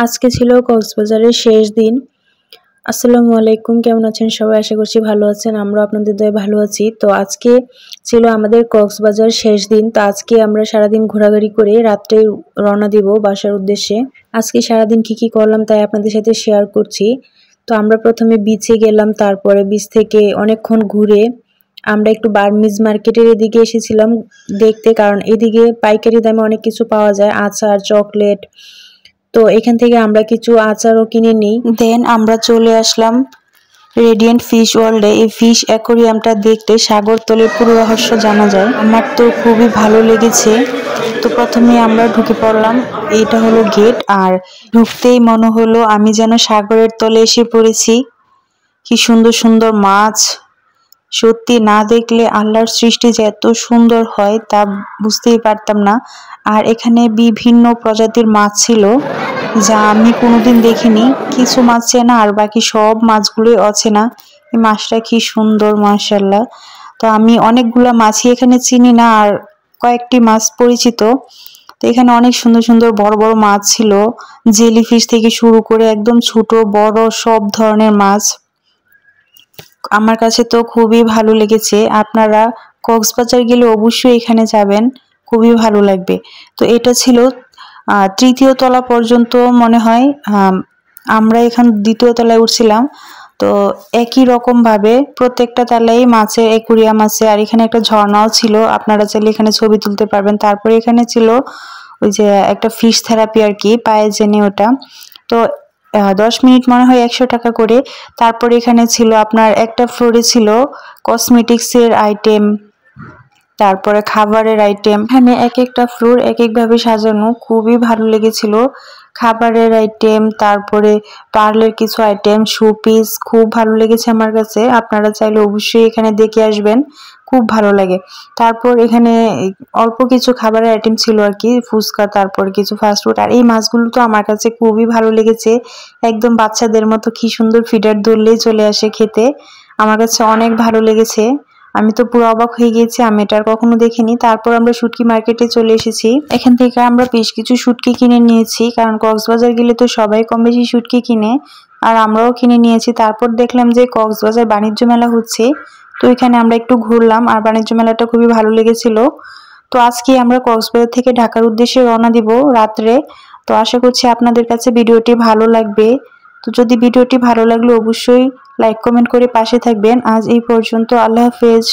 আজকে ছিল কক্সবাজারের শেষ দিন। আসসালামু আলাইকুম, কেমন আছেন সবাই? আশা করছি ভালো আছেন। আমরা আপনাদের দয়ায় ভালো আছি। তো আজকে ছিল আমাদের কক্সবাজার শেষ দিন। তো আজকে আমরা সারাদিন ঘোরাঘুরি করে রাত্রে রওনা দিব বাসার উদ্দেশ্যে। আজকে সারাদিন কি করলাম তাই আপনাদের সাথে শেয়ার করছি। তো আমরা প্রথমে বিচে গেলাম, তারপরে বিচ থেকে অনেকক্ষণ ঘুরে আমরা একটু বার্মিজ মার্কেটের এদিকে এসেছিলাম দেখতে, কারণ এদিকে পাইকারি দামে অনেক কিছু পাওয়া যায়, আচার, চকলেট। তো এখান থেকে আমরা কিছু আচারও কিনে নিই। দেন আমরা চলে আসলাম রেডিয়েন্ট ফিশ ওয়ার্ল্ডে। এই ফিশ অ্যাকোরিয়ামটা দেখতে সাগর তলের পুরো রহস্য জানা যায়। আমার তো খুবই ভালো লেগেছে। তো প্রথমে আমরা ঢুকে পড়লাম, এটা হলো গেট, আর ঢুকতেই মনে হলো আমি যেন সাগরের তলে এসে পড়েছি। কি সুন্দর সুন্দর মাছ, সত্যি না দেখলে আল্লাহর সৃষ্টি যে এত সুন্দর হয় তা বুঝতেই পারতাম না। আর এখানে বিভিন্ন প্রজাতির মাছ ছিল যা আমি কোনোদিন দেখিনি। কিছু মাছ চেনা আর বাকি সব মাছগুলোই অচেনা। এই মাছটা কি সুন্দর, মাশাআল্লাহ। তো আমি অনেকগুলা মাছই এখানে চিনি না, আর কয়েকটি মাছ পরিচিত। তো এখানে অনেক সুন্দর সুন্দর বড় বড় মাছ ছিল, জেলিফিশ থেকে শুরু করে একদম ছোট বড় সব ধরনের মাছ। আমার কাছে তো খুবই ভালো লেগেছে। আপনারা কক্সবাজার গেলে অবশ্যই এখানে যাবেন, খুবই ভালো লাগবে। তো এটা ছিল তৃতীয় তলা পর্যন্ত মনে হয়। আমরা এখান দ্বিতীয় তলায় উঠছিলাম। তো একই রকম ভাবে প্রত্যেকটা তলায় মাছের অ্যাকুরিয়াম আছে, আর এখানে একটা ঝর্ণাও ছিল, আপনারা চাইলে এখানে ছবি তুলতে পারবেন। তারপরে এখানে ছিল ওই যে একটা ফিশ থেরাপি আর কি, পায়ে জেনে ওটা। তো 10 মিনিট মনে হয় 100 টাকা করে। তারপর এখানে ছিল আপনার একটা ফ্লোরে ছিল কসমেটিক্সের আইটেম, তারপরে খাবারের আইটেম। এখানে এক একটা ফ্লোর এক একভাবে সাজানো, খুবই ভালো লেগেছিল। খাবারের আইটেম, তারপরে পার্লের কিছু আইটেম, শোপিস, খুব ভালো লেগেছে আমার কাছে। আপনারা চাইলে অবশ্যই এখানে দেখে আসবেন, খুব ভালো লাগে। তারপর এখানে অল্প কিছু খাবারের আইটেম ছিল আর কি, ফুচকা, তারপর কিছু ফাস্টফুড। আর এই মাছগুলো তো আমার কাছে খুবই ভালো লেগেছে, একদম বাচ্চাদের মতো কি সুন্দর ফিডার ধরলেই চলে আসে খেতে। আমার কাছে অনেক ভালো লেগেছে, আমি তো পুরো অবাক হয়ে গিয়েছি, আমি এটা আর কখনো দেখিনি। তারপর আমরা শুটকি মার্কেটে চলে এসেছি। এখান থেকে আমরা বেশ কিছু শুটকি কিনে নিয়েছি, কারণ কক্সবাজার গেলে তো সবাই কম বেশি শুটকি কিনে, আর আমরাও কিনে নিয়েছি। তারপর দেখলাম যে কক্সবাজার বাণিজ্য মেলা হচ্ছে, তো এখানে আমরা একটু ঘুরলাম, আর বাণিজ্য মেলাটা খুবই ভালো লেগেছিল। তো আজকে আমরা কক্সবাজার থেকে ঢাকার উদ্দেশ্যে রওনা দিব রাত্রে। তো আশা করছি আপনাদের কাছে ভিডিওটি ভালো লাগবে। তো যদি ভিডিওটি ভালো লাগলে অবশ্যই লাইক কমেন্ট করে পাশে থাকবেন। আজ এই পর্যন্ত, আল্লাহ হাফেজ।